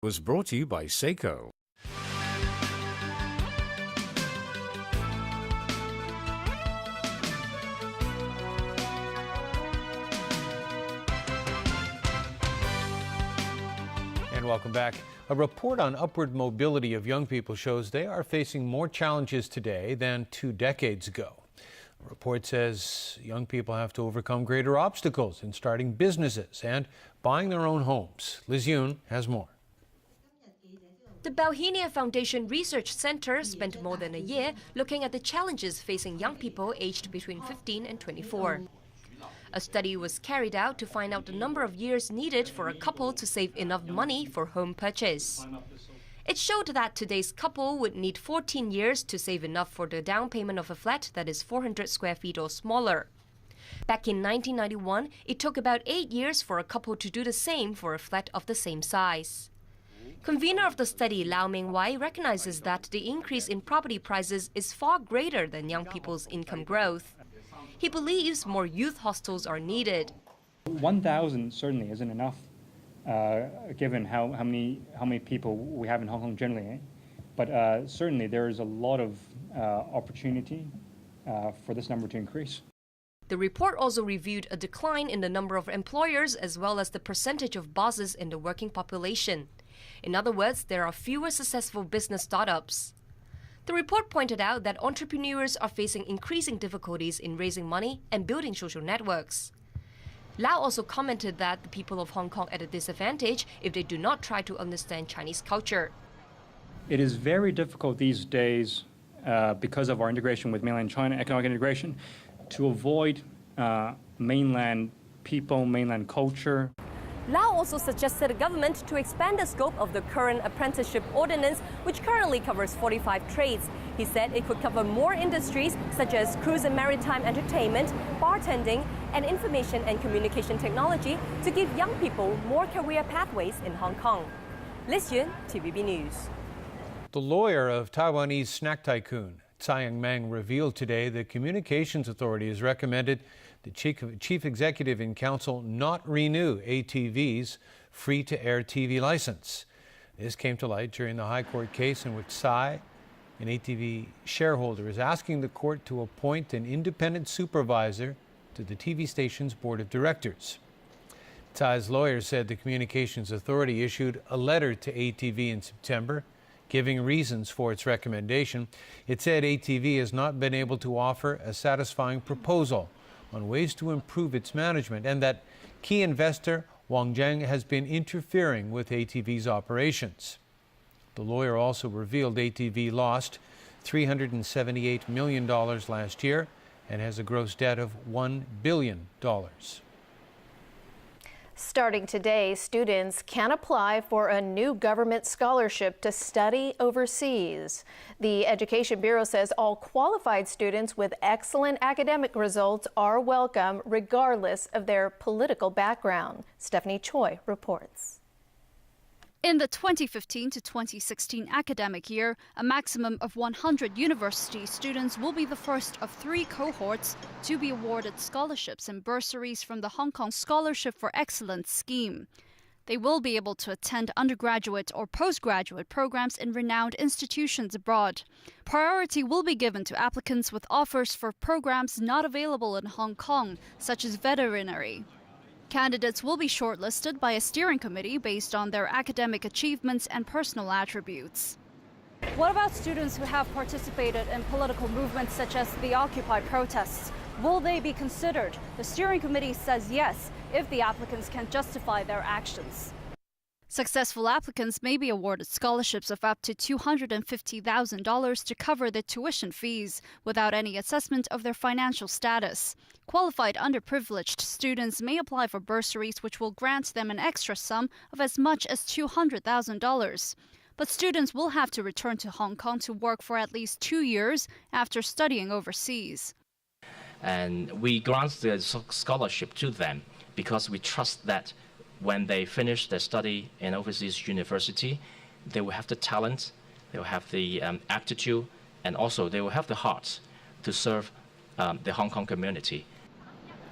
Was brought to you by Seiko. And welcome back. A report on upward mobility of young people shows they are facing more challenges today than 2 decades ago. The report says young people have to overcome greater obstacles in starting businesses and buying their own homes. Liz Yoon has more. The Bauhinia Foundation Research Center spent more than a year looking at the challenges facing young people aged between 15 and 24. A study was carried out to find out the number of years needed for a couple to save enough money for home purchase. It showed that today's couple would need 14 years to save enough for the down payment of a flat that is 400 square feet or smaller. Back in 1991, it took about 8 years for a couple to do the same for a flat of the same size. Convener of the study, Lau Ming-wai, recognizes that the increase in property prices is far greater than young people's income growth. He believes more youth hostels are needed. 1,000 certainly isn't enough, given how many people we have in Hong Kong generally. But certainly there is a lot of opportunity for this number to increase. The report also reviewed a decline in the number of employers as well as the percentage of bosses in the working population. In other words, there are fewer successful business startups. The report pointed out that entrepreneurs are facing increasing difficulties in raising money and building social networks. Lau also commented that the people of Hong Kong are at a disadvantage if they do not try to understand Chinese culture. It is very difficult these days because of our integration with mainland China, economic integration, to avoid mainland people, mainland culture. Lau also suggested the government to expand the scope of the current apprenticeship ordinance, which currently covers 45 trades. He said it could cover more industries such as cruise and maritime entertainment, bartending, and information and communication technology to give young people more career pathways in Hong Kong. Liz Yun, TVB News. The lawyer of Taiwanese snack tycoon Tsai Ing-meng revealed today the Communications Authority has recommended the chief executive in council not renew ATV's free-to-air TV license. This came to light during the High Court case in which Tsai, an ATV shareholder, is asking the court to appoint an independent supervisor to the TV station's board of directors. Tsai's lawyer said the Communications Authority issued a letter to ATV in September giving reasons for its recommendation. It said ATV has not been able to offer a satisfying proposal on ways to improve its management, and that key investor Wang Zheng has been interfering with ATV's operations. The lawyer also revealed ATV lost $378 million last year and has a gross debt of $1 billion. Starting today, students can apply for a new government scholarship to study overseas. The Education Bureau says all qualified students with excellent academic results are welcome regardless of their political background. Stephanie Choi reports. In the 2015 to 2016 academic year, a maximum of 100 university students will be the first of 3 cohorts to be awarded scholarships and bursaries from the Hong Kong Scholarship for Excellence scheme. They will be able to attend undergraduate or postgraduate programs in renowned institutions abroad. Priority will be given to applicants with offers for programs not available in Hong Kong, such as veterinary. Candidates will be shortlisted by a steering committee based on their academic achievements and personal attributes. What about students who have participated in political movements such as the Occupy protests? Will they be considered? The steering committee says yes, if the applicants can justify their actions. Successful applicants may be awarded scholarships of up to $250,000 to cover their tuition fees without any assessment of their financial status. Qualified underprivileged students may apply for bursaries, which will grant them an extra sum of as much as $200,000. But students will have to return to Hong Kong to work for at least 2 years after studying overseas. And we grant the scholarship to them because we trust that when they finish their study in overseas university, they will have the talent, they will have the aptitude, and also they will have the heart to serve the Hong Kong community.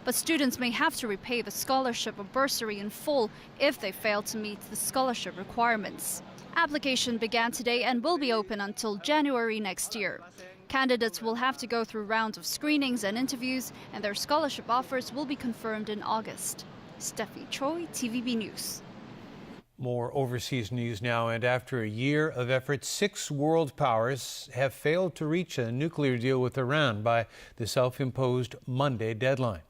but students may have to repay the scholarship or bursary in full if they fail to meet the scholarship requirements. Application began today and will be open until January next year. Candidates will have to go through rounds of screenings and interviews, and their scholarship offers will be confirmed in August. Steffi Choi, TVB News. More overseas news now, and after a year of effort, 6 world powers have failed to reach a nuclear deal with Iran by the self-imposed Monday deadline.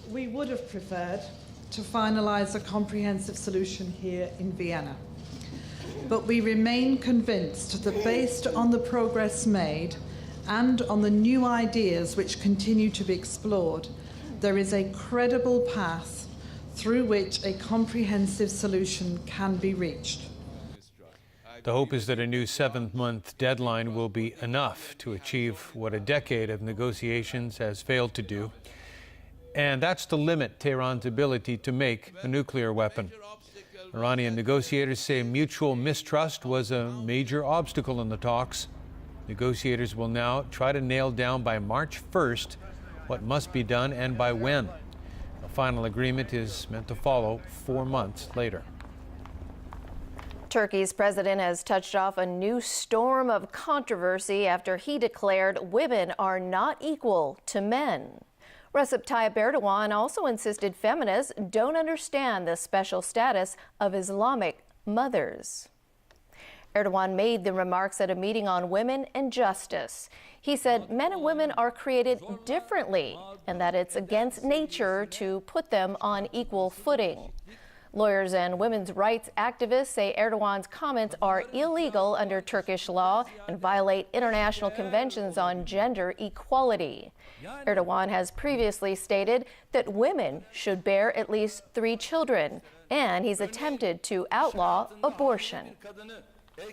We would have preferred to finalise a comprehensive solution here in Vienna. But we remain convinced that based on the progress made and on the new ideas which continue to be explored, there is a credible path through which a comprehensive solution can be reached. The hope is that a new 7-month deadline will be enough to achieve what a decade of negotiations has failed to do. And that's to limit Tehran's ability to make a nuclear weapon. Iranian negotiators say mutual mistrust was a major obstacle in the talks. Negotiators will now try to nail down by March 1st what must be done and by when. A final agreement is meant to follow 4 months later. Turkey's president has touched off a new storm of controversy after he declared women are not equal to men. Recep Tayyip Erdogan also insisted feminists don't understand the special status of Islamic mothers. Erdogan made the remarks at a meeting on women and justice. He said men and women are created differently and that it's against nature to put them on equal footing. Lawyers and women's rights activists say Erdogan's comments are illegal under Turkish law and violate international conventions on gender equality. Erdogan has previously stated that women should bear at least 3 children, and he's attempted to outlaw abortion. All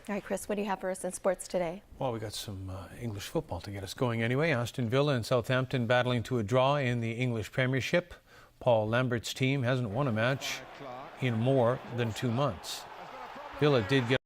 right, Chris, what do you have for us in sports today? Well, we got some English football to get us going anyway. Aston Villa and Southampton battling to a draw in the English Premiership. Paul Lambert's team hasn't won a match in more than 2 months. Villa did get